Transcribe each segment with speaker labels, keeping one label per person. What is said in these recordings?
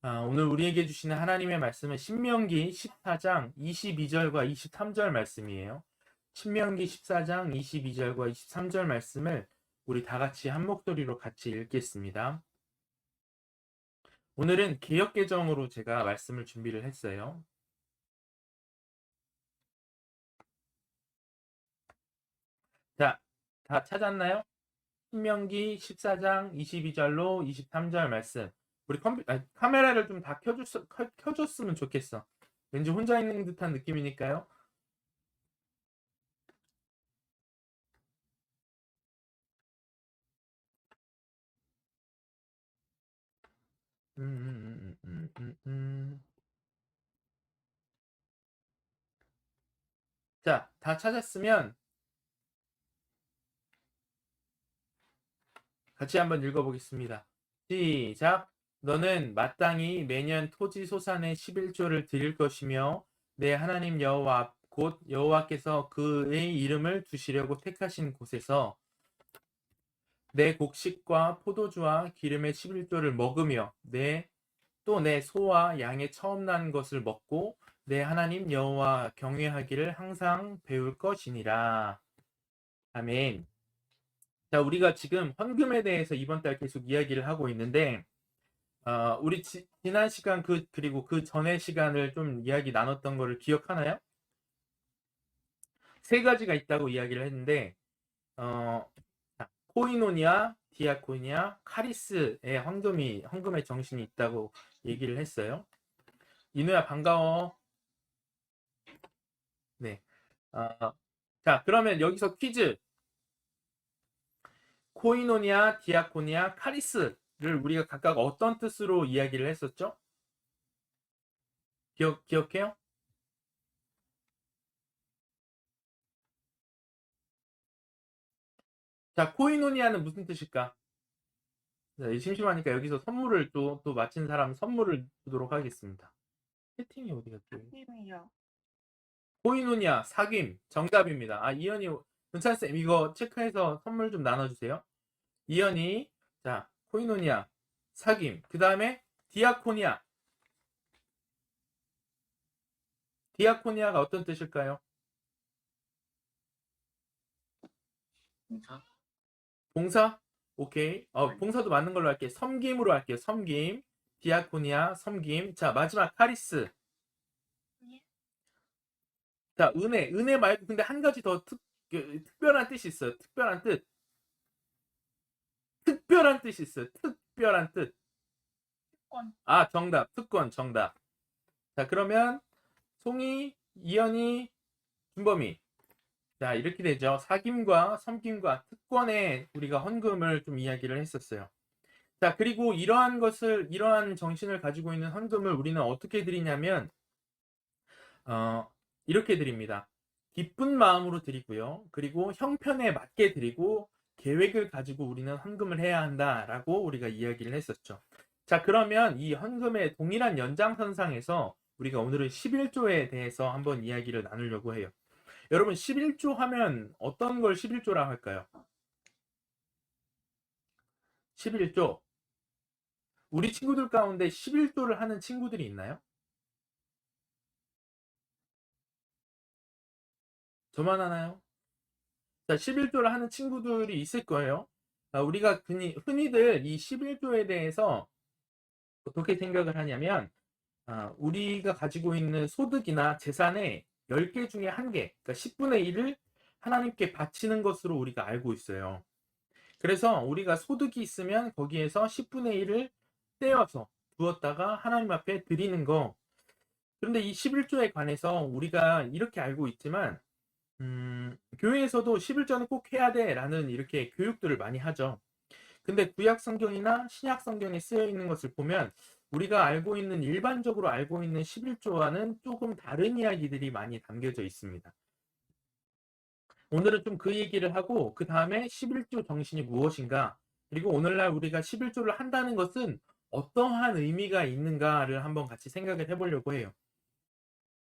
Speaker 1: 오늘 우리에게 주시는 하나님의 말씀은 신명기 14장 22절과 23절 말씀이에요. 신명기 14장 22절과 23절 말씀을 우리 다 같이 한 목소리로 같이 읽겠습니다. 오늘은 개역개정으로 제가 말씀을 준비를 했어요. 자, 다 찾았나요? 신명기 14장 22절로 23절 말씀. 우리 카메라를 좀 다 켜줬으면 좋겠어. 왠지 혼자 있는 듯한 느낌이니까요. 자, 다 찾았으면 같이 한번 읽어보겠습니다. 시작. 너는 마땅히 매년 토지 소산의 11조를 드릴 것이며 내 하나님 여호와 곧 여호와께서 그의 이름을 두시려고 택하신 곳에서 내 곡식과 포도주와 기름의 11조를 먹으며 내 소와 양의 처음 난 것을 먹고 내 하나님 여호와 경외하기를 항상 배울 것이니라. 아멘. 자, 우리가 지금 헌금에 대해서 이번 달 계속 이야기를 하고 있는데, 우리 지난 시간 그리고 그 전의 시간을 좀 이야기 나눴던 거를 기억하나요? 세 가지가 있다고 이야기를 했는데, 코이노니아, 디아코니아, 카리스의 헌금의 정신이 있다고 얘기를 했어요. 이누야 반가워. 네. 자, 그러면 여기서 퀴즈. 코이노니아, 디아코니아, 카리스를 우리가 각각 어떤 뜻으로 이야기를 했었죠? 기억해요? 자, 코이노니아는 무슨 뜻일까? 자, 심심하니까 여기서 선물을 또 맞힌 사람 선물을 주도록 하겠습니다. 채팅이 어디 갔죠?
Speaker 2: 사귐이요.
Speaker 1: 코이노니아, 사귐. 정답입니다. 이현이, 은찬쌤, 이거 체크해서 선물 좀 나눠주세요. 이현이, 자, 코이노니아, 사귐. 그 다음에 디아코니아. 디아코니아가 어떤 뜻일까요?
Speaker 2: 봉사?
Speaker 1: 봉사? 오케이. 봉사도 맞는 걸로 할게요. 섬김으로 할게요. 섬김. 디아코니아, 섬김. 자, 마지막 카리스. 자, 은혜 말고 근데 한 가지 더 특별한 뜻이 있어요. 특별한 뜻. 특별한 뜻이 있어요. 특별한 뜻.
Speaker 2: 특권.
Speaker 1: 정답. 특권, 정답. 자, 그러면 송이, 이현이, 준범이. 자, 이렇게 되죠. 사귐과 섬김과 특권에 우리가 헌금을 좀 이야기를 했었어요. 자, 그리고 이러한 정신을 가지고 있는 헌금을 우리는 어떻게 드리냐면, 이렇게 드립니다. 기쁜 마음으로 드리고요. 그리고 형편에 맞게 드리고 계획을 가지고 우리는 헌금을 해야 한다라고 우리가 이야기를 했었죠. 자, 그러면 이 헌금의 동일한 연장선상에서 우리가 오늘은 11조에 대해서 한번 이야기를 나누려고 해요. 여러분, 11조 하면 어떤 걸 11조라 할까요? 11조. 우리 친구들 가운데 11조를 하는 친구들이 있나요? 저만 하나요? 자, 11조를 하는 친구들이 있을 거예요. 우리가 흔히들 이 11조에 대해서 어떻게 생각을 하냐면, 우리가 가지고 있는 소득이나 재산의 10개 중에 1개, 그러니까 10분의 1을 하나님께 바치는 것으로 우리가 알고 있어요. 그래서 우리가 소득이 있으면 거기에서 10분의 1을 떼어서 두었다가 하나님 앞에 드리는 거. 그런데 이 11조에 관해서 우리가 이렇게 알고 있지만, 교회에서도 11조는 꼭 해야 돼 라는 이렇게 교육들을 많이 하죠. 근데 구약 성경이나 신약 성경에 쓰여 있는 것을 보면 우리가 일반적으로 알고 있는 11조와는 조금 다른 이야기들이 많이 담겨져 있습니다. 오늘은 좀 그 얘기를 하고 그 다음에 11조 정신이 무엇인가, 그리고 오늘날 우리가 11조를 한다는 것은 어떠한 의미가 있는가를 한번 같이 생각을 해보려고 해요.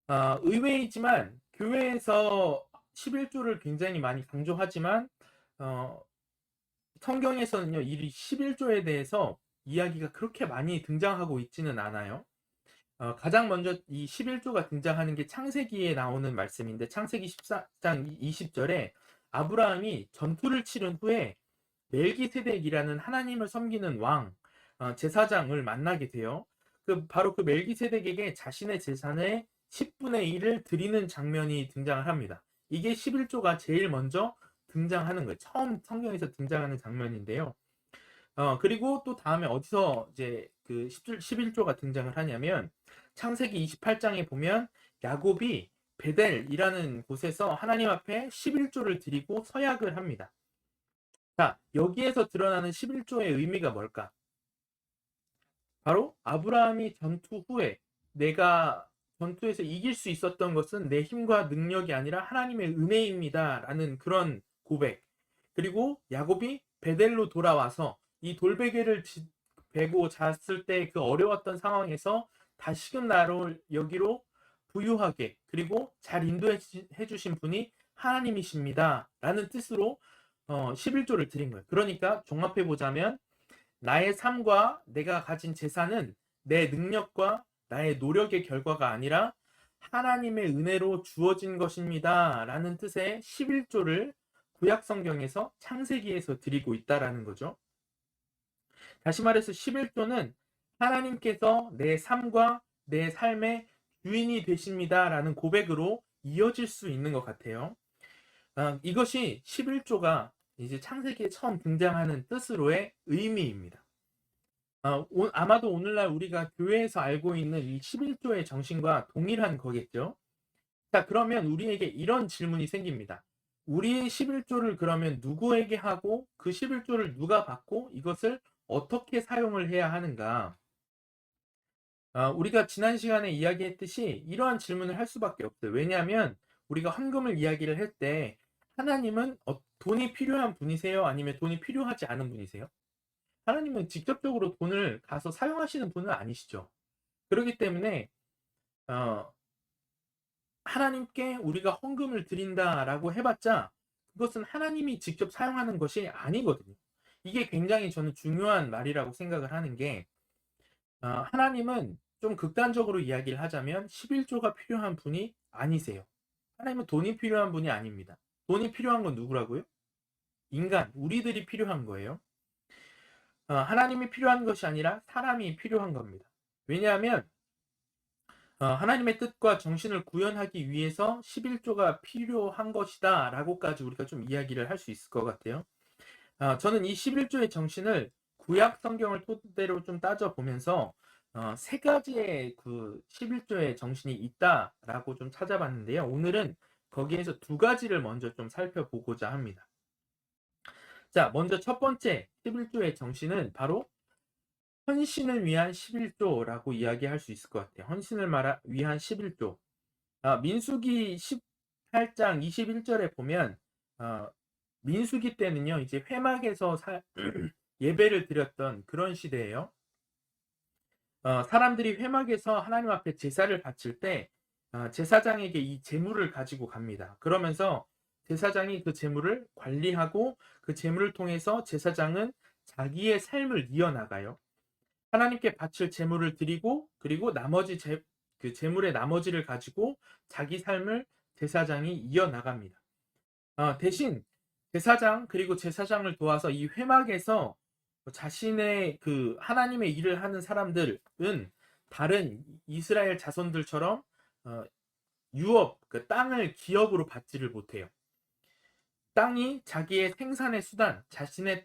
Speaker 1: 의외이지만 교회에서 11조를 굉장히 많이 강조하지만 성경에서는요, 이 11조에 대해서 이야기가 그렇게 많이 등장하고 있지는 않아요. 가장 먼저 이 11조가 등장하는 게 창세기에 나오는 말씀인데 창세기 14장 20절에 아브라함이 전투를 치른 후에 멜기세덱이라는 하나님을 섬기는 왕 제사장을 만나게 돼요. 바로 그 멜기세덱에게 자신의 재산의 10분의 1을 드리는 장면이 등장을 합니다. 이게 11조가 제일 먼저 등장하는 거예요. 처음 성경에서 등장하는 장면인데요. 그리고 또 다음에 어디서 이제 그 11조가 등장을 하냐면 창세기 28장에 보면 야곱이 베델이라는 곳에서 하나님 앞에 11조를 드리고 서약을 합니다. 자, 여기에서 드러나는 11조의 의미가 뭘까? 바로 아브라함이 전투 후에 내가 전투에서 이길 수 있었던 것은 내 힘과 능력이 아니라 하나님의 은혜입니다. 라는 그런 고백. 그리고 야곱이 베델로 돌아와서 이 돌베개를 베고 잤을 때 그 어려웠던 상황에서 다시금 나를 여기로 부유하게 그리고 잘 인도해 주신 분이 하나님이십니다. 라는 뜻으로 11조를 드린 거예요. 그러니까 종합해 보자면 나의 삶과 내가 가진 재산은 내 능력과 나의 노력의 결과가 아니라 하나님의 은혜로 주어진 것입니다. 라는 뜻의 11조를 구약 성경에서 창세기에서 드리고 있다라는 거죠. 다시 말해서 11조는 하나님께서 내 삶과 내 삶의 주인이 되십니다. 라는 고백으로 이어질 수 있는 것 같아요. 이것이 11조가 이제 창세기에 처음 등장하는 뜻으로의 의미입니다. 아마도 오늘날 우리가 교회에서 알고 있는 이 11조의 정신과 동일한 거겠죠. 자, 그러면 우리에게 이런 질문이 생깁니다. 우리의 11조를 그러면 누구에게 하고 그 11조를 누가 받고 이것을 어떻게 사용을 해야 하는가? 우리가 지난 시간에 이야기했듯이 이러한 질문을 할 수밖에 없어요. 왜냐하면 우리가 헌금을 이야기를 할 때 하나님은 돈이 필요한 분이세요? 아니면 돈이 필요하지 않은 분이세요? 하나님은 직접적으로 돈을 가서 사용하시는 분은 아니시죠. 그렇기 때문에 하나님께 우리가 헌금을 드린다라고 해봤자 그것은 하나님이 직접 사용하는 것이 아니거든요. 이게 굉장히 저는 중요한 말이라고 생각을 하는 게 하나님은 좀 극단적으로 이야기를 하자면 11조가 필요한 분이 아니세요. 하나님은 돈이 필요한 분이 아닙니다. 돈이 필요한 건 누구라고요? 인간, 우리들이 필요한 거예요. 하나님이 필요한 것이 아니라 사람이 필요한 겁니다. 왜냐하면 하나님의 뜻과 정신을 구현하기 위해서 11조가 필요한 것이다 라고까지 우리가 좀 이야기를 할 수 있을 것 같아요. 저는 이 11조의 정신을 구약 성경을 토대로 좀 따져보면서 세 가지의 그 11조의 정신이 있다라고 좀 찾아봤는데요. 오늘은 거기에서 두 가지를 먼저 좀 살펴보고자 합니다. 자, 먼저 첫 번째 11조의 정신은 바로 헌신을 위한 11조라고 이야기할 수 있을 것 같아요. 헌신을 위한 11조. 민수기 18장 21절에 보면 민수기 때는요, 이제 회막에서 예배를 드렸던 그런 시대예요. 사람들이 회막에서 하나님 앞에 제사를 바칠 때 제사장에게 이 제물을 가지고 갑니다. 그러면서 제사장이 그 제물을 관리하고 그 제물을 통해서 제사장은 자기의 삶을 이어나가요. 하나님께 바칠 제물을 드리고 그리고 나머지 그 제물의 나머지를 가지고 자기 삶을 제사장이 이어나갑니다. 대신 제사장 그리고 제사장을 도와서 이 회막에서 자신의 그 하나님의 일을 하는 사람들은 다른 이스라엘 자손들처럼 유업, 그 땅을 기업으로 받지를 못해요. 땅이 자기의 생산의 수단, 자신의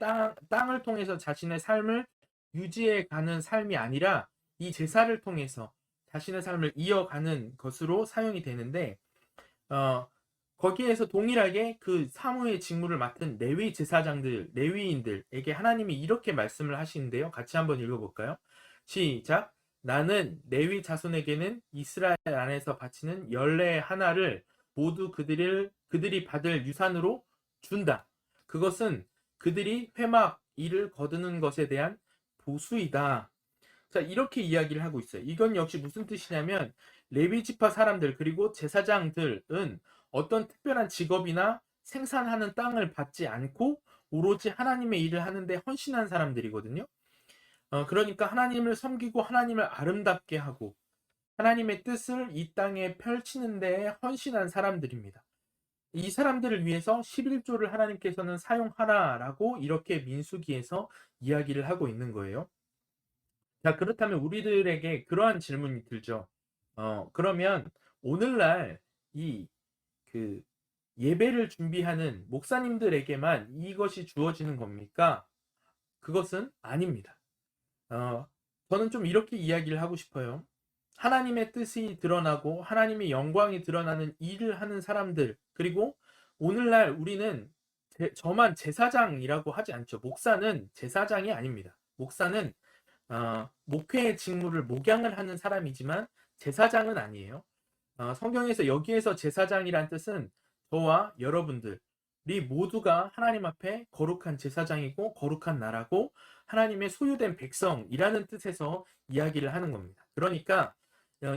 Speaker 1: 땅을 통해서 자신의 삶을 유지해 가는 삶이 아니라 이 제사를 통해서 자신의 삶을 이어가는 것으로 사용이 되는데 거기에서 동일하게 그 사무의 직무를 맡은 레위 제사장들, 레위인들에게 하나님이 이렇게 말씀을 하시는데요. 같이 한번 읽어볼까요? 시작! 나는 레위 자손에게는 이스라엘 안에서 바치는 열매 하나를 모두 그들이 받을 유산으로 준다. 그것은 그들이 회막 일을 거두는 것에 대한 보수이다. 자, 이렇게 이야기를 하고 있어요. 이건 역시 무슨 뜻이냐면 레위 지파 사람들 그리고 제사장들은 어떤 특별한 직업이나 생산하는 땅을 받지 않고 오로지 하나님의 일을 하는데 헌신한 사람들이거든요. 그러니까 하나님을 섬기고 하나님을 아름답게 하고 하나님의 뜻을 이 땅에 펼치는 데에 헌신한 사람들입니다. 이 사람들을 위해서 11조를 하나님께서는 사용하라라고 이렇게 민수기에서 이야기를 하고 있는 거예요. 자, 그렇다면 우리들에게 그러한 질문이 들죠. 그러면 오늘날 이 그 예배를 준비하는 목사님들에게만 이것이 주어지는 겁니까? 그것은 아닙니다. 어, 저는 좀 이렇게 이야기를 하고 싶어요. 하나님의 뜻이 드러나고 하나님의 영광이 드러나는 일을 하는 사람들, 그리고 오늘날 우리는 저만 제사장이라고 하지 않죠. 목사는 제사장이 아닙니다. 목사는 목회의 직무를 목양을 하는 사람이지만 제사장은 아니에요. 성경에서 여기에서 제사장이란 뜻은 저와 여러분들이 모두가 하나님 앞에 거룩한 제사장이고 거룩한 나라고 하나님의 소유된 백성이라는 뜻에서 이야기를 하는 겁니다. 그러니까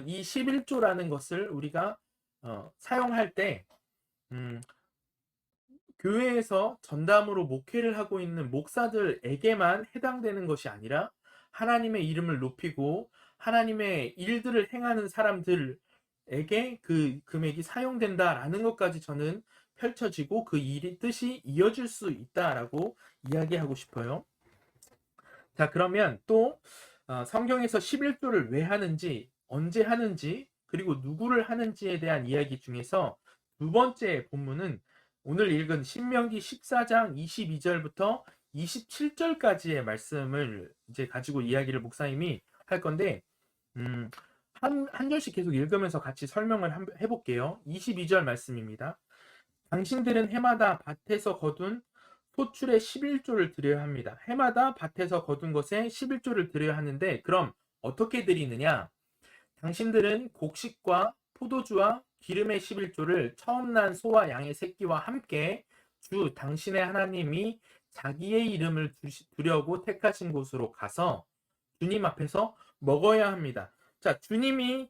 Speaker 1: 이 11조라는 것을 우리가 사용할 때 교회에서 전담으로 목회를 하고 있는 목사들에게만 해당되는 것이 아니라 하나님의 이름을 높이고 하나님의 일들을 행하는 사람들에게 그 금액이 사용된다라는 것까지 저는 펼쳐지고 그 일이 뜻이 이어질 수 있다라고 이야기하고 싶어요. 자, 그러면 또 성경에서 11조를 왜 하는지, 언제 하는지, 그리고 누구를 하는지에 대한 이야기 중에서 두 번째 본문은 오늘 읽은 신명기 14장 22절부터 27절까지의 말씀을 이제 가지고 이야기를 목사님이 할 건데, 한 절씩 계속 읽으면서 같이 설명을 해볼게요. 22절 말씀입니다. 당신들은 해마다 밭에서 거둔 소출의 11조를 드려야 합니다. 해마다 밭에서 거둔 것에 11조를 드려야 하는데 그럼 어떻게 드리느냐? 당신들은 곡식과 포도주와 기름의 11조를 처음 난 소와 양의 새끼와 함께 주 당신의 하나님이 자기의 이름을 두려고 택하신 곳으로 가서 주님 앞에서 먹어야 합니다. 자, 주님의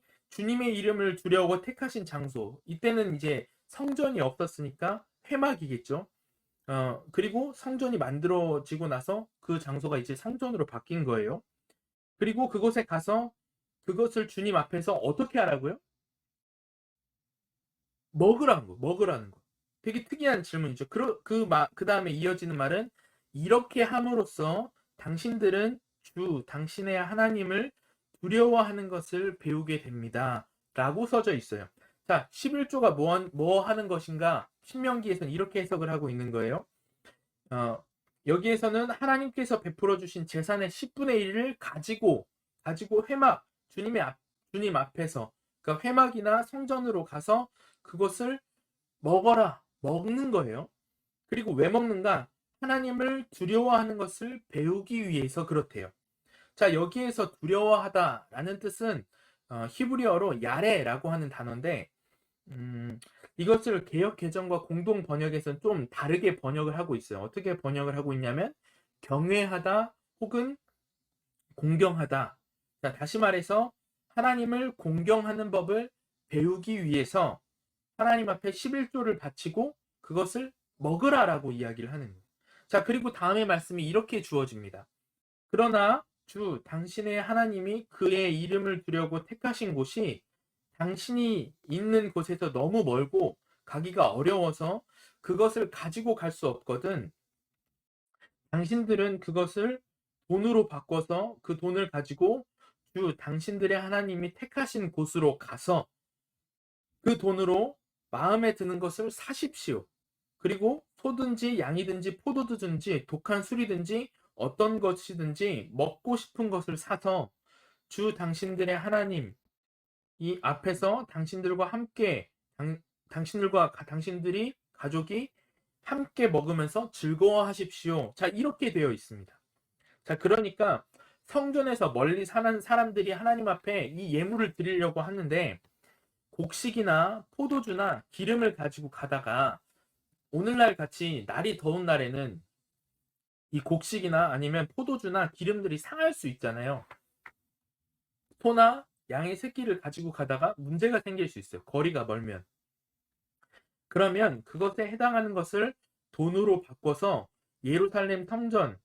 Speaker 1: 이름을 두려고 택하신 장소. 이때는 이제 성전이 없었으니까 회막이겠죠. 그리고 성전이 만들어지고 나서 그 장소가 이제 성전으로 바뀐 거예요. 그리고 그곳에 가서 그것을 주님 앞에서 어떻게 하라고요? 먹으라는 거. 되게 특이한 질문이죠. 그 다음에 이어지는 말은 이렇게 함으로써 당신들은 당신의 하나님을 두려워하는 것을 배우게 됩니다. 라고 써져 있어요. 자, 11조가 뭐 하는 것인가? 신명기에서는 이렇게 해석을 하고 있는 거예요. 여기에서는 하나님께서 베풀어 주신 재산의 10분의 1을 가지고 회막, 주님 앞에서, 그러니까 회막이나 성전으로 가서 그것을 먹는 거예요. 그리고 왜 먹는가? 하나님을 두려워하는 것을 배우기 위해서 그렇대요. 자, 여기에서 두려워하다라는 뜻은 히브리어로 야레라고 하는 단어인데 이것을 개역 개정과 공동 번역에서는 좀 다르게 번역을 하고 있어요. 어떻게 번역을 하고 있냐면 경외하다 혹은 공경하다. 자, 다시 말해서 하나님을 공경하는 법을 배우기 위해서 하나님 앞에 11조를 바치고 그것을 먹으라라고 이야기를 하는 거예요. 자, 그리고 다음의 말씀이 이렇게 주어집니다. 그러나 주 당신의 하나님이 그의 이름을 두려고 택하신 곳이 당신이 있는 곳에서 너무 멀고 가기가 어려워서 그것을 가지고 갈 수 없거든. 당신들은 그것을 돈으로 바꿔서 그 돈을 가지고 주 당신들의 하나님이 택하신 곳으로 가서 그 돈으로 마음에 드는 것을 사십시오. 그리고 소든지 양이든지 포도주든지 독한 술이든지 어떤 것이든지 먹고 싶은 것을 사서 주 당신들의 하나님 이 앞에서 당신들과 함께 당신들이 가족이 함께 먹으면서 즐거워하십시오. 자, 이렇게 되어 있습니다. 자, 그러니까 성전에서 멀리 사는 사람들이 하나님 앞에 이 예물을 드리려고 하는데 곡식이나 포도주나 기름을 가지고 가다가 오늘날 같이 날이 더운 날에는 이 곡식이나 아니면 포도주나 기름들이 상할 수 있잖아요. 소나 양의 새끼를 가지고 가다가 문제가 생길 수 있어요. 거리가 멀면. 그러면 그것에 해당하는 것을 돈으로 바꿔서 예루살렘 성전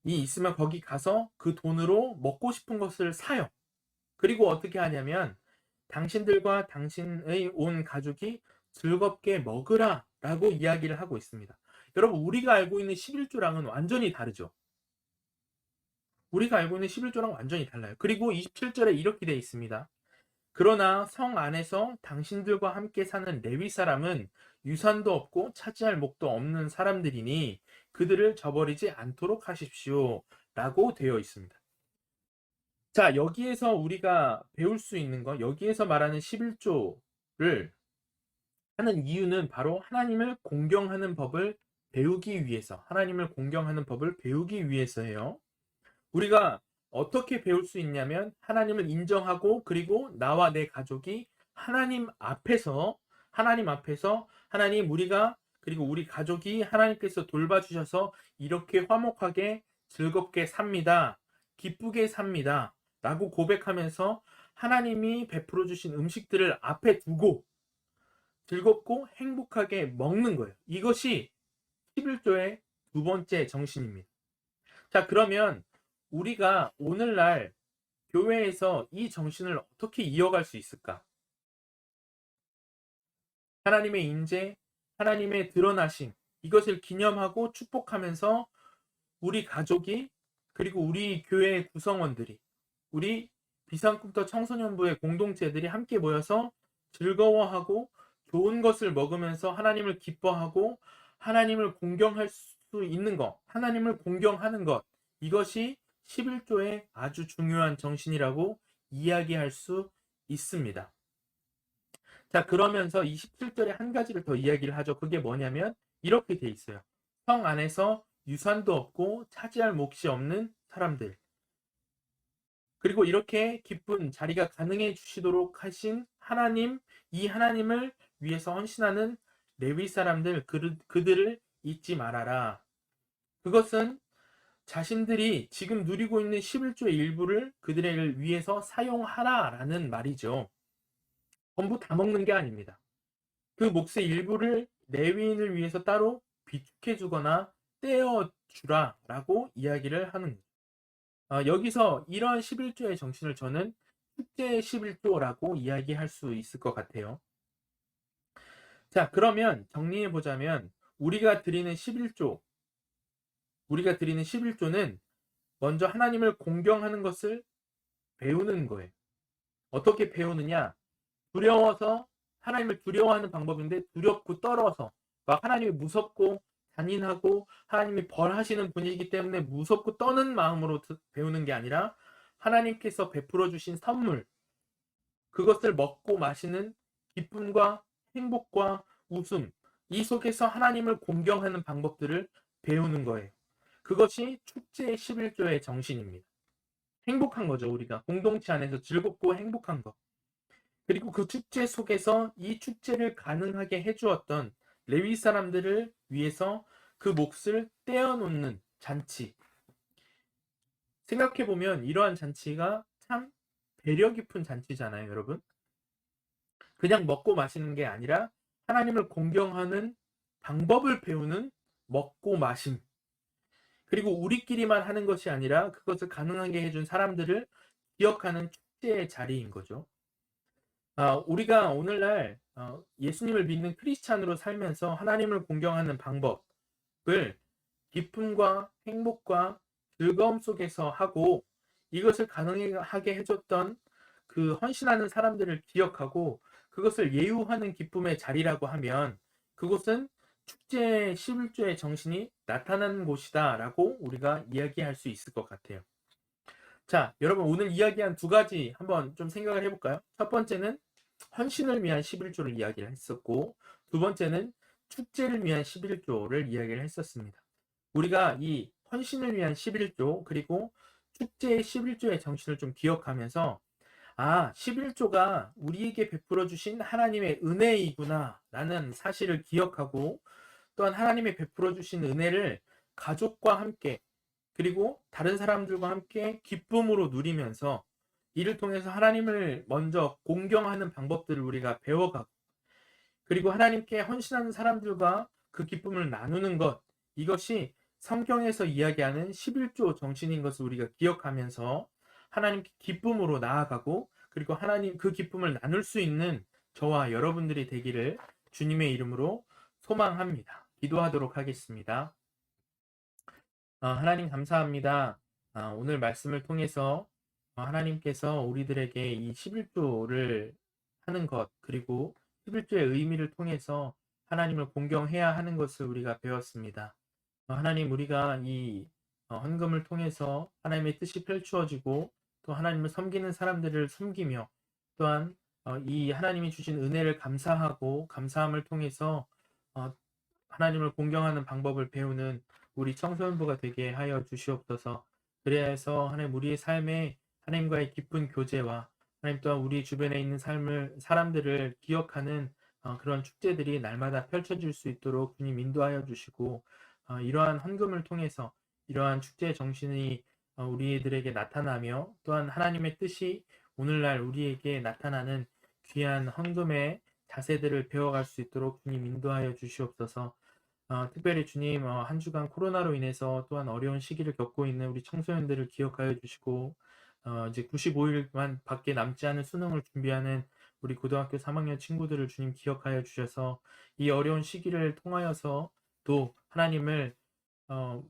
Speaker 1: 있으면 거기 가서 그 돈으로 먹고 싶은 것을 사요. 그리고 어떻게 하냐면 당신들과 당신의 온 가족이 즐겁게 먹으라라고 이야기를 하고 있습니다. 여러분, 우리가 알고 있는 11조랑은 완전히 다르죠. 우리가 알고 있는 11조랑 완전히 달라요. 그리고 27절에 이렇게 되어 있습니다. 그러나 성 안에서 당신들과 함께 사는 레위 사람은 유산도 없고 차지할 목도 없는 사람들이니 그들을 저버리지 않도록 하십시오. 라고 되어 있습니다. 자, 여기에서 우리가 배울 수 있는 거, 여기에서 말하는 11조를 하는 이유는 바로 하나님을 공경하는 법을 배우기 위해서, 하나님을 공경하는 법을 배우기 위해서예요. 우리가 어떻게 배울 수 있냐면 하나님을 인정하고 그리고 나와 내 가족이 하나님 앞에서 하나님, 우리가 그리고 우리 가족이 하나님께서 돌봐주셔서 이렇게 화목하게 즐겁게 삽니다. 기쁘게 삽니다. 라고 고백하면서 하나님이 베풀어 주신 음식들을 앞에 두고 즐겁고 행복하게 먹는 거예요. 이것이 11조의 두 번째 정신입니다. 자, 그러면 우리가 오늘날 교회에서 이 정신을 어떻게 이어갈 수 있을까? 하나님의 인재, 하나님의 드러나심, 이것을 기념하고 축복하면서 우리 가족이, 그리고 우리 교회의 구성원들이, 우리 비상꿈터 청소년부의 공동체들이 함께 모여서 즐거워하고 좋은 것을 먹으면서 하나님을 기뻐하고 하나님을 공경할 수 있는 것, 하나님을 공경하는 것, 이것이 11조의 아주 중요한 정신이라고 이야기할 수 있습니다. 자, 그러면서 27절에 한 가지를 더 이야기를 하죠. 그게 뭐냐면 이렇게 돼 있어요. 성 안에서 유산도 없고 차지할 몫이 없는 사람들, 그리고 이렇게 기쁜 자리가 가능해 주시도록 하신 하나님, 이 하나님을 위해서 헌신하는 레위 사람들, 그들을 잊지 말아라. 그것은 자신들이 지금 누리고 있는 11조의 일부를 그들을 위해서 사용하라라는 말이죠. 전부 다 먹는 게 아닙니다. 그 몫의 일부를 레위인을 위해서 따로 비축해 주거나 떼어 주라라고 이야기를 하는 거예요. 여기서 이러한 11조의 정신을 저는 축제의 11조라고 이야기할 수 있을 것 같아요. 자, 그러면 정리해 보자면 우리가 드리는 11조는 먼저 하나님을 공경하는 것을 배우는 거예요. 어떻게 배우느냐? 두려워서, 하나님을 두려워하는 방법인데 두렵고 떨어서, 막 하나님이 무섭고 잔인하고 하나님이 벌하시는 분이기 때문에 무섭고 떠는 마음으로 배우는 게 아니라 하나님께서 베풀어 주신 선물, 그것을 먹고 마시는 기쁨과 행복과 웃음, 이 속에서 하나님을 공경하는 방법들을 배우는 거예요. 그것이 축제의 11조의 정신입니다. 행복한 거죠. 우리가 공동체 안에서 즐겁고 행복한 것. 그리고 그 축제 속에서 이 축제를 가능하게 해주었던 레위 사람들을 위해서 그 몫을 떼어놓는 잔치. 생각해보면 이러한 잔치가 참 배려 깊은 잔치잖아요, 여러분. 그냥 먹고 마시는 게 아니라 하나님을 공경하는 방법을 배우는 먹고 마심. 그리고 우리끼리만 하는 것이 아니라 그것을 가능하게 해준 사람들을 기억하는 축제의 자리인 거죠. 우리가 오늘날 예수님을 믿는 크리스찬으로 살면서 하나님을 공경하는 방법을 기쁨과 행복과 즐거움 속에서 하고, 이것을 가능하게 해줬던 그 헌신하는 사람들을 기억하고 그것을 예우하는 기쁨의 자리라고 하면 그곳은 축제 11조의 정신이 나타나는 곳이다 라고 우리가 이야기할 수 있을 것 같아요. 자, 여러분, 오늘 이야기한 두 가지 한번 좀 생각을 해볼까요? 첫 번째는 헌신을 위한 11조를 이야기를 했었고, 두 번째는 축제를 위한 11조를 이야기를 했었습니다. 우리가 이 헌신을 위한 11조 그리고 축제의 11조의 정신을 좀 기억하면서 11조가 우리에게 베풀어 주신 하나님의 은혜이구나 라는 사실을 기억하고, 또한 하나님의 베풀어 주신 은혜를 가족과 함께 그리고 다른 사람들과 함께 기쁨으로 누리면서 이를 통해서 하나님을 먼저 공경하는 방법들을 우리가 배워가고, 그리고 하나님께 헌신하는 사람들과 그 기쁨을 나누는 것, 이것이 성경에서 이야기하는 11조 정신인 것을 우리가 기억하면서 하나님께 기쁨으로 나아가고 그리고 하나님 그 기쁨을 나눌 수 있는 저와 여러분들이 되기를 주님의 이름으로 소망합니다. 기도하도록 하겠습니다. 하나님 감사합니다. 오늘 말씀을 통해서 하나님께서 우리들에게 이 11조를 하는 것 그리고 11조의 의미를 통해서 하나님을 공경해야 하는 것을 우리가 배웠습니다. 하나님 우리가 이 헌금을 통해서 하나님의 뜻이 펼추어지고 또 하나님을 섬기는 사람들을 섬기며 또한 이 하나님이 주신 은혜를 감사하고 감사함을 통해서 하나님을 공경하는 방법을 배우는 우리 청소년부가 되게 하여 주시옵소서. 그래서 하나님 우리의 삶에 하나님과의 깊은 교제와 하나님 또한 우리 주변에 있는 사람들을 기억하는 그런 축제들이 날마다 펼쳐질 수 있도록 주님 인도하여 주시고 이러한 헌금을 통해서 이러한 축제의 정신이 우리들에게 나타나며 또한 하나님의 뜻이 오늘날 우리에게 나타나는 귀한 헌금의 자세들을 배워갈 수 있도록 주님 인도하여 주시옵소서. 특별히 주님 한 주간 코로나로 인해서 또한 어려운 시기를 겪고 있는 우리 청소년들을 기억하여 주시고 이제 95일만 밖에 남지 않은 수능을 준비하는 우리 고등학교 3학년 친구들을 주님 기억하여 주셔서 이 어려운 시기를 통하여서 또 하나님을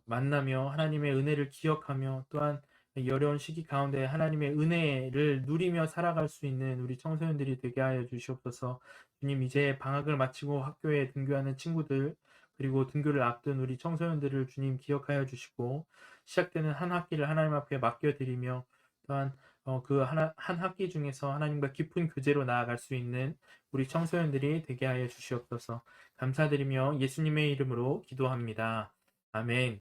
Speaker 1: 만나며 하나님의 은혜를 기억하며 또한 이 어려운 시기 가운데 하나님의 은혜를 누리며 살아갈 수 있는 우리 청소년들이 되게 하여 주시옵소서. 주님 이제 방학을 마치고 학교에 등교하는 친구들 그리고 등교를 앞둔 우리 청소년들을 주님 기억하여 주시고 시작되는 한 학기를 하나님 앞에 맡겨드리며 또한 그 한 학기 중에서 하나님과 깊은 교제로 나아갈 수 있는 우리 청소년들이 되게 하여 주시옵소서. 감사드리며 예수님의 이름으로 기도합니다. 아멘.